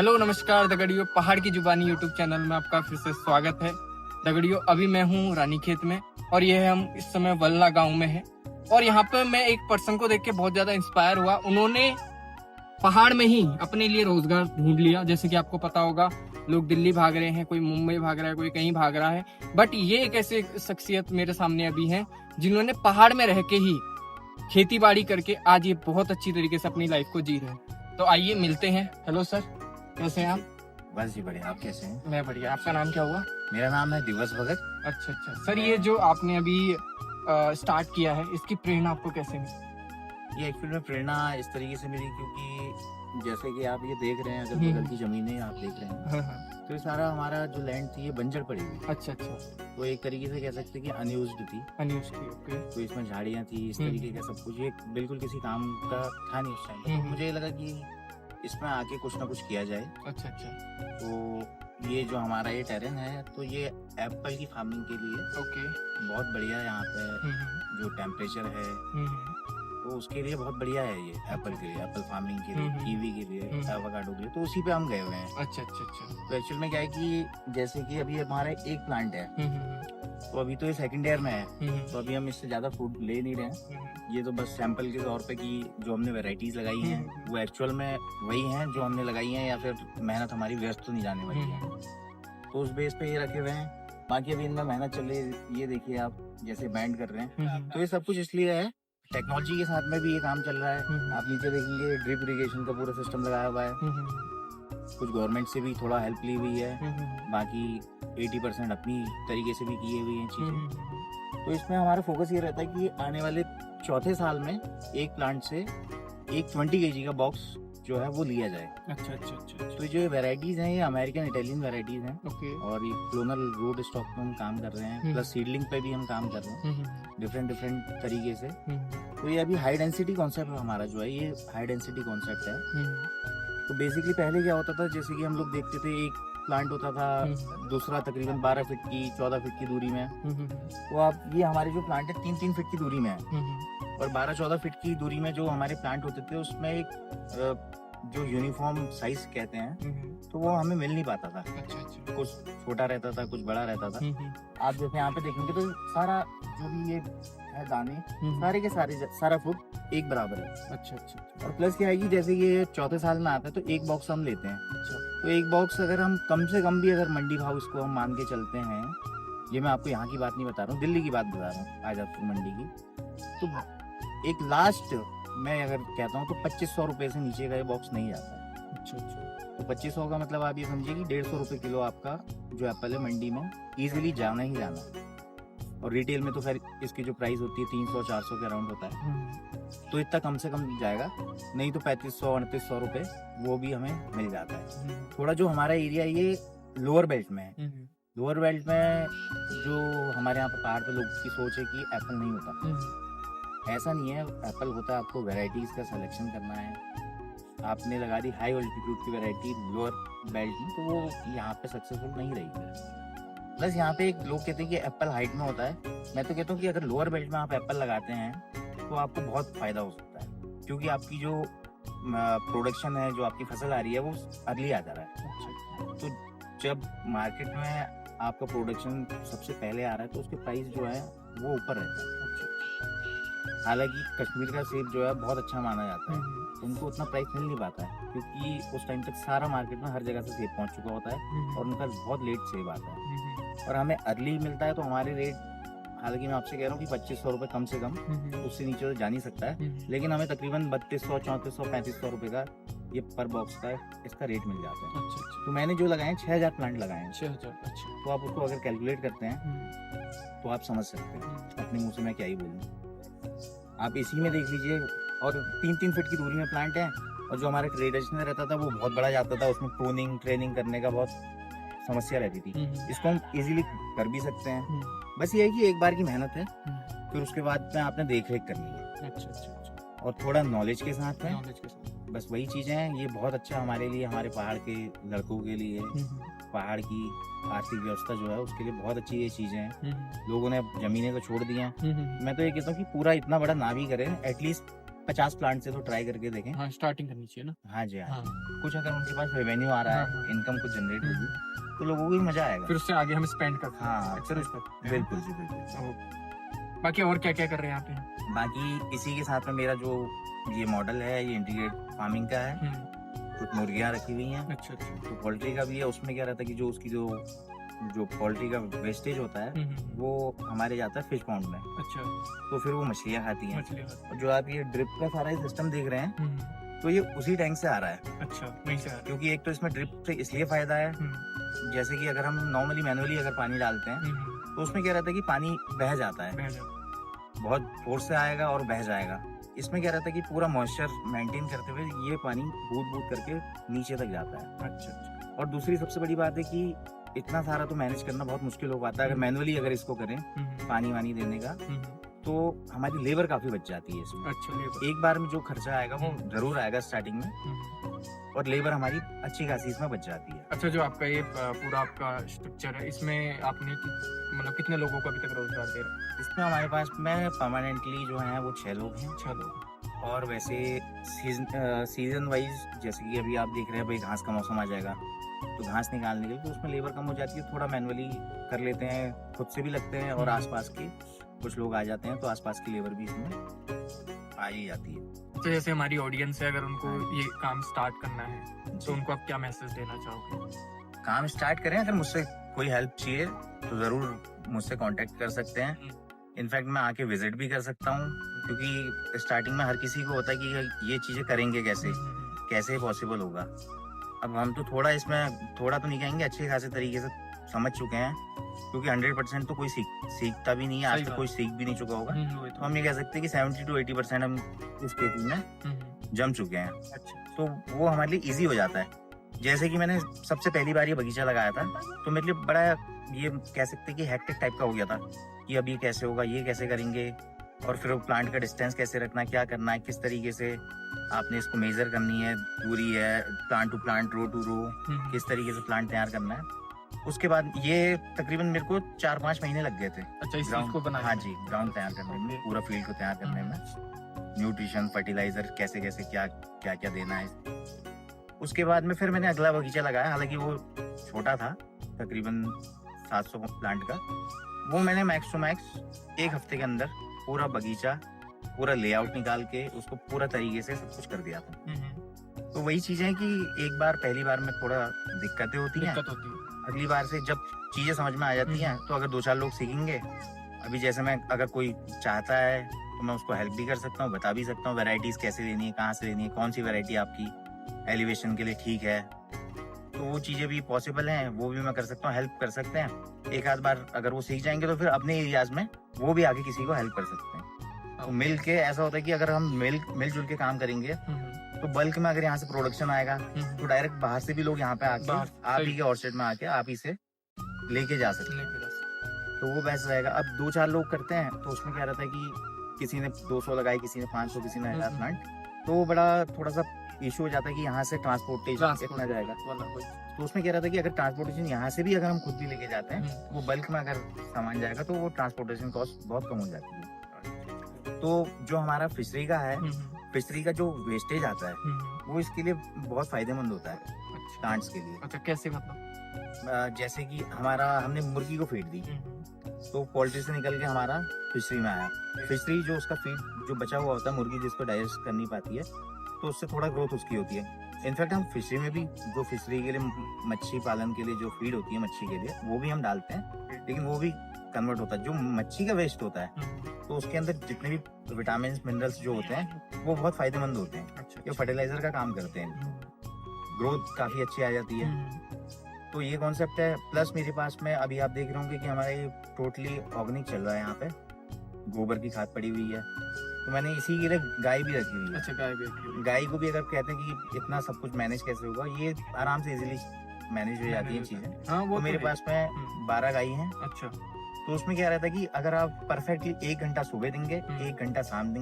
Hello नमस्कार दगड़ियों, पहाड़ की जुबानी यूट्यूब चैनल में आपका फिर से स्वागत है। दगड़ियों, अभी मैं हूँ रानीखेत में और ये है हम इस समय वल्ला गांव में है। और यहाँ पे मैं एक पर्सन को देख के बहुत ज्यादा इंस्पायर हुआ। उन्होंने पहाड़ में ही अपने लिए रोजगार ढूंढ लिया। जैसे कि आपको पता होगा, लोग दिल्ली भाग रहे हैं, कोई मुंबई भाग रहा है, कोई कहीं भाग रहा है। बट ये एक ऐसे शख्सियत मेरे सामने अभी है जिन्होंने पहाड़ में रह के ही खेती बाड़ी करके आज ये बहुत अच्छी तरीके से अपनी लाइफ को जी रहे हैं। तो आइए मिलते हैं। हेलो सर, कैसे हैं आप? बस जी बढ़िया। आप कैसे हैं? मैं बढ़िया। आपका नाम क्या हुआ? मेरा नाम है दिवस भगत। अच्छा अच्छा सर, ये जो आपने अभी स्टार्ट किया है, इसकी प्रेरणा आपको कैसे मिली? ये एक्चुअली में प्रेरणा इस तरीके से मिली क्योंकि जैसे कि आप ये देख रहे हैं, अगल हम्म। बगल की जमीनें आप देख रहे हैं, हाँ हाँ। तो ये सारा हमारा जो लैंड थी ये बंजर पड़ी हुई। अच्छा अच्छा। तो एक तरीके से कह सकते हैं कि अनयूज्ड थी। अनयूज की, ओके। तो इसमें झाड़ियाँ थी, इस हम्म। तरीके का सब कुछ, ये बिल्कुल किसी काम का था नहीं उस टाइम पे। तो मुझे ये लगा कि इसमें आके कुछ ना कुछ किया जाए। अच्छा अच्छा। तो ये जो हमारा ये टेरेन है, तो ये एप्पल की फार्मिंग के लिए ओके। बहुत बढ़िया है। यहाँ पे हम्म। जो टेम्परेचर है हम्म। तो उसके लिए बहुत बढ़िया है ये एप्पल के लिए, एप्पल फार्मिंग के लिए, कीवी के लिए, एवोकाडो के लिए। तो उसी पे हम गए हुए हैं। अच्छा अच्छा अच्छा। तो एक्चुअल में क्या है कि जैसे कि अभी हमारा एक प्लांट है, तो अभी तो ये सेकंड ईयर में है, तो अभी हम इससे ज्यादा फूड ले नहीं रहे हैं। ये तो बस सैंपल के तौर पे कि जो हमने वैरायटीज लगाई हैं वो एक्चुअल में वही हैं जो हमने लगाई हैं, या फिर मेहनत हमारी व्यस्त तो नहीं जाने वाली है। तो उस बेस पे ये रखे हुए हैं। बाकी अभी इनमें मेहनत चल रही है। ये देखिए आप जैसे बैंड कर रहे हैं, तो ये सब कुछ इसलिए है, टेक्नोलॉजी के साथ में भी ये काम चल रहा है। आप नीचे देखेंगे ड्रिप इरिगेशन का पूरा सिस्टम लगाया हुआ है। कुछ गवर्नमेंट से भी थोड़ा हेल्प ली हुई है, बाकी 80% अपनी तरीके से भी की हुई है चीजें। तो इसमें हमारा फोकस ये रहता है कि आने वाले चौथे साल में एक प्लांट से एक 20 kg का बॉक्स जो है वो लिया जाए। अच्छा अच्छा अच्छा। तो जो वेराइटीज हैं ये अमेरिकन इटालियन वेराइटीज हैं, ओके। और ये क्लोनल रूट स्टॉक पे हम काम कर रहे हैं, प्लस सीडलिंग पे भी हम काम कर रहे हैं डिफरेंट तरीके से। तो ये अभी हाई डेंसिटी कॉन्सेप्ट हमारा जो है, ये हाई डेंसिटी कॉन्सेप्ट है। तो बेसिकली पहले क्या होता था, जैसे कि हम लोग देखते थे एक प्लांट होता था, दूसरा तकरीबन 12 फीट की 14 फीट की दूरी में। तो आप ये हमारे जो प्लांट है 3-3 फीट की दूरी में है, और 12-14 फीट की दूरी में जो हमारे प्लांट होते थे उसमें एक जो यूनिफॉर्म साइज कहते हैं, तो वो हमें मिल नहीं पाता था। अच्छा अच्छा। कुछ छोटा रहता था, कुछ बड़ा रहता था। आप जैसे यहाँ पे देखेंगे तो सारा जो भी ये है दाने, सारे के सारा फूड एक बराबर है। अच्छा अच्छा। और प्लस क्या है कि जैसे ये चौथे साल में आता है तो एक बॉक्स हम लेते हैं। तो एक बॉक्स अगर हम कम से कम भी अगर मंडी भाव इसको हम मान के चलते हैं, ये मैं आपको यहाँ की बात नहीं बता रहा हूँ, दिल्ली की बात बता रहा हूँ, आजादपुर मंडी की, तो एक लास्ट मैं अगर कहता हूँ तो 2500 रुपए से नीचे का ये बॉक्स नहीं जाता है। अच्छा अच्छा। तो 2500 का मतलब आप ये समझिए कि 150 रुपए किलो आपका जो एप्पल है मंडी में इजीली जाना ही जाना है। और रिटेल में तो फिर इसकी जो प्राइस होती है 300-400 के अराउंड होता है, तो इतना कम से कम जाएगा, नहीं तो 3500-3800 रुपए वो भी हमें मिल जाता है। थोड़ा जो हमारा एरिया ये लोअर बेल्ट में है, लोअर बेल्ट में जो हमारे यहाँ पर पहाड़ पे लोग की सोच है कि एप्पल नहीं होता, ऐसा नहीं है। एप्पल होता है, आपको वेराइटीज का सिलेक्शन करना है। आपने लगा दी हाई ऑल्टीट्यूड की वैरायटी लोअर बेल्ट में, तो वो यहाँ पे सक्सेसफुल नहीं रहेगी। प्लस यहाँ पे एक लोग कहते हैं कि एप्पल हाइट में होता है, मैं तो कहता हूँ कि अगर लोअर बेल्ट में आप एप्पल लगाते हैं तो आपको बहुत फायदा हो सकता है, क्योंकि आपकी जो प्रोडक्शन है, जो आपकी फसल आ रही है वो अर्ली आ जा रहा है। तो जब मार्केट में आपका प्रोडक्शन सबसे पहले आ रहा है तो उसके प्राइस जो है वो ऊपर रहता है। हालांकि कश्मीर का सेब जो है बहुत अच्छा माना जाता है, उनको उतना प्राइस मिल नहीं पाता है क्योंकि उस टाइम तक सारा मार्केट में हर जगह से सेब पहुंच चुका होता है और उनका बहुत लेट सेब आता है, और हमें अर्ली मिलता है। तो हमारे रेट, हालांकि मैं आपसे कह रहा हूँ कि 2500 रुपए कम से कम, उससे नीचे तो जा नहीं सकता है, लेकिन हमें तकरीबन 3200, 3400, 3500 रुपए का ये पर बॉक्स का इसका रेट मिल जाता है। अच्छा अच्छा। तो मैंने जो लगाए 6000 प्लांट लगाए हैं। 6000। अच्छा। तो आप उसको अगर कैलकुलेट करते हैं तो आप समझ सकते हैं, अपने मुंह से मैं क्या ही बोलूँ। आप इसी में देख लीजिए, और 3-3 फीट की दूरी में प्लांट है, और जो हमारा ट्रेडिशनल रहता था वो बहुत बड़ा जाता था, उसमें प्रूनिंग ट्रेनिंग करने का बहुत समस्या रहती थी। इसको हम इजीली कर भी सकते हैं, बस ये है कि एक बार की मेहनत है, फिर उसके बाद में आपने देख रेख करनी है। अच्छा अच्छा अच्छा। और थोड़ा नॉलेज के साथ में, नॉलेज के साथ। बस वही चीजें हैं। ये बहुत अच्छा हमारे लिए, हमारे पहाड़ के लड़कों के लिए, पहाड़ की आर्थिक व्यवस्था जो है उसके लिए बहुत अच्छी ये चीजें हैं। लोगों ने जमीनें तो छोड़ दी हैं, मैं तो ये कहता हूँ कि पूरा इतना बड़ा ना भी करें, एटलीस्ट 50 प्लांट से तो ट्राई करके देखें। हाँ, स्टार्टिंग करनी चाहिए ना। हाँ जी, हाँ हाँ, कुछ अगर उनके पास रेवेन्यू आ रहा हाँ, है, हाँ। इनकम कुछ जनरेट होगी, तो लोगों को भी मजा आएगा। फिर उससे आगे हम स्पेंड करते हैं, हाँ, एक्सरसाइज करते हैं। बिल्कुल जी, बिल्कुल। ओके। बाकी और क्या क्या कर रहे हैं आप यहाँ? बाकी इसी के साथ में मेरा जो ये मॉडल है, ये इंटीग्रेट फार्मिंग का है। कुछ मुर्गियाँ रखी हुई हैं, अच्छा अच्छा। तो पोल्ट्री का भी है। उसमें क्या रहता है कि जो उसकी जो पोल्ट्री का वेस्टेज होता है, वो हमारे जाता है फिश पॉन्ड में, अच्छा, तो फिर वो मछलियाँ खाती हैं। मछली और जो आप ये ड्रिप का सारा सिस्टम देख रहे हैं, तो ये उसी टैंक से आ रहा है। अच्छा, वहीं से आ रहा है। क्योंकि एक तो इसमें ड्रिप से इसलिए फायदा है, जैसे कि अगर हम नॉर्मली मैनुअली अगर पानी डालते हैं, तो उसमें क्या रहता है कि पानी बह जाता है, बह जाता बहुत फोर्स से आएगा और बह जाएगा। इसमें क्या रहता है कि पूरा मॉइस्चर मेंटेन करते हुए ये पानी बूंद बूंद करके नीचे तक जाता है। है। अच्छा अच्छा। और दूसरी सबसे बड़ी बात है कि इतना सारा तो मैनेज करना बहुत मुश्किल हो पाता है अगर मैनुअली अगर इसको करें, पानी वानी देने का, तो हमारी लेबर काफी बच जाती है इसमें। अच्छा, लेबर। एक बार में जो खर्चा आएगा वो जरूर आएगा स्टार्टिंग में, और लेबर हमारी अच्छी खासी इसमें बच जाती है। अच्छा, जो आपका ये पूरा आपका स्ट्रक्चर है, इसमें आपने मतलब कितने लोगों को अभी तक रोजगार दे रहे हैं? इसमें हमारे पास में परमानेंटली जो है वो 6 लोग हैं। 6 लोग। और वैसे सीजन वाइज, जैसे कि अभी आप देख रहे हैं भाई घास का मौसम आ जाएगा, तो घास निकालने के लिए तो उसमें लेबर कम हो जाती है, थोड़ा मैनुअली कर लेते हैं, खुद से भी लगते हैं, और आसपास के कुछ लोग आ जाते हैं, तो आसपास की लेबर भी इसमें आ ही जाती है। तो जैसे हमारी ऑडियंस है, अगर उनको ये काम स्टार्ट करना है, तो उनको आप क्या मैसेज देना चाहोगे? काम स्टार्ट करें, अगर मुझसे कोई हेल्प चाहिए तो जरूर मुझसे कांटेक्ट कर सकते हैं। इनफैक्ट मैं आके विजिट भी कर सकता हूँ, क्योंकि स्टार्टिंग में हर किसी को होता है कि ये चीजें करेंगे कैसे पॉसिबल होगा। अब हम तो थोड़ा इसमें थोड़ा तो नहीं कहेंगे, अच्छे खासे तरीके से समझ चुके हैं, क्योंकि 100% तो कोई सीखता भी नहीं है, आज तक कोई सीख भी नहीं चुका होगा। तो हम ये कह सकते हैं कि 70 to 80% हम इस खेती में जम चुके हैं। अच्छा। तो वो हमारे लिए इजी हो जाता है। जैसे कि मैंने सबसे पहली बार ये बगीचा लगाया था, तो मेरे लिए बड़ा ये कह सकते हैं कि हेक्टिक टाइप का हो गया था कि अब ये कैसे होगा, ये कैसे करेंगे, और फिर प्लांट का डिस्टेंस कैसे रखना, क्या करना है, किस तरीके से आपने इसको मेजर करनी है, दूरी है, plant to plant, row to row, किस तरीके से प्लांट तैयार करना है। उसके बाद ये तकरीबन मेरे को 4-5 महीने लग गए थे। अच्छा, इस चीज को बनाने हाँ जी, ग्राउंड तैयार करने में, पूरा फील्ड को तैयार करने में, न्यूट्रिशन, फर्टिलाइजर कैसे कैसे क्या क्या देना है। उसके बाद में फिर मैंने अगला बगीचा लगाया, हालांकि वो छोटा था, तकरीबन 700 प्लांट का। वो मैंने मैक्स टू मैक्स 1 हफ्ते के अंदर पूरा बगीचा, पूरा लेआउट निकाल के उसको पूरा तरीके से सब कुछ कर दिया था। तो वही चीजें हैं कि एक बार पहली बार में थोड़ा दिक्कतें होती हैं, अगली बार से जब चीजें समझ में आ जाती हैं, तो अगर 2-4 लोग सीखेंगे, अभी जैसे मैं, अगर कोई चाहता है तो मैं उसको हेल्प भी कर सकता हूँ, बता भी सकता हूँ वैरायटीज कैसे लेनी है, कहाँ से लेनी है, कौन सी वैरायटी आपकी एलिवेशन के लिए ठीक है। तो वो चीजें भी पॉसिबल हैं, वो भी मैं कर सकता हूँ, हेल्प कर सकते हैं। एक आध बार अगर वो सीख जाएंगे तो फिर अपने एरियाज में वो भी आगे किसी को हेल्प कर सकते हैं। तो मिल के ऐसा होता है कि अगर हम मिलजुल के काम करेंगे, तो बल्क में अगर यहाँ से प्रोडक्शन आएगा, तो डायरेक्ट बाहर से भी लोग यहाँ पे आके आप ही के ऑर्चर्ड में आके आप ही से लेके जा सकते हैं, तो वो बेस्ट रहेगा। अब 2-4 लोग करते हैं, तो उसमें क्या रहता है कि किसी ने 200 लगाई, किसी ने 500, किसी ने 1000 प्लांट, तो वो बड़ा थोड़ा सा इशू हो जाता है कि यहाँ से ट्रांसपोर्टेशन कितना जाएगा। तो उसमें क्या रहता है कि अगर ट्रांसपोर्टेशन यहाँ से भी अगर हम खुद भी लेके जाते हैं, वो बल्क में अगर सामान जाएगा, तो वो ट्रांसपोर्टेशन कॉस्ट बहुत कम हो जाती है। तो जो हमारा फिशरी का है, फिशरी का जो वेस्टेज आता है, वो इसके लिए बहुत फायदेमंद होता है प्लांट्स के लिए। अच्छा, कैसे मतलब? जैसे कि हमने मुर्गी को फीड दी, तो पोल्ट्री से निकल के हमारा फिशरी में आया। फिशरी जो उसका फीड जो बचा हुआ होता है, मुर्गी जिसको डाइजेस्ट कर नहीं पाती है, तो उससे थोड़ा ग्रोथ उसकी होती है। इनफैक्ट हम फिशरी में भी, जो फिशरी के लिए, मच्छी पालन के लिए जो फीड होती है मच्छी के लिए, वो भी हम डालते हैं, लेकिन वो भी कन्वर्ट होता है। जो मच्छी का वेस्ट होता है, तो उसके अंदर जितने भी विटामिन मिनरल्स जो होते हैं, वो बहुत फायदेमंद होते हैं, जो फर्टिलाइजर का काम करते हैं, ग्रोथ काफी अच्छी आ जाती है। तो ये कॉन्सेप्ट है। प्लस मेरे पास में अभी आप देख रहे होंगे कि हमारा ये टोटली ऑर्गेनिक चल रहा है, यहाँ पे गोबर की खाद पड़ी हुई है, तो मैंने इसी के लिए गाय भी रखी हुई है। अच्छा, गाय भी रखी हुई है। गाय को भी अगर कहते हैं कि इतना सब कुछ मैनेज कैसे होगा, ये आराम से इजीली मैनेज हो जाती है चीजें। हाँ, वो तो मेरे पास में 12 गाय हैं। अच्छा। तो उसमें क्या रहता है कि अगर आप परफेक्टली 1 घंटा सुबह देंगे, 1 घंटा शाम देंगे,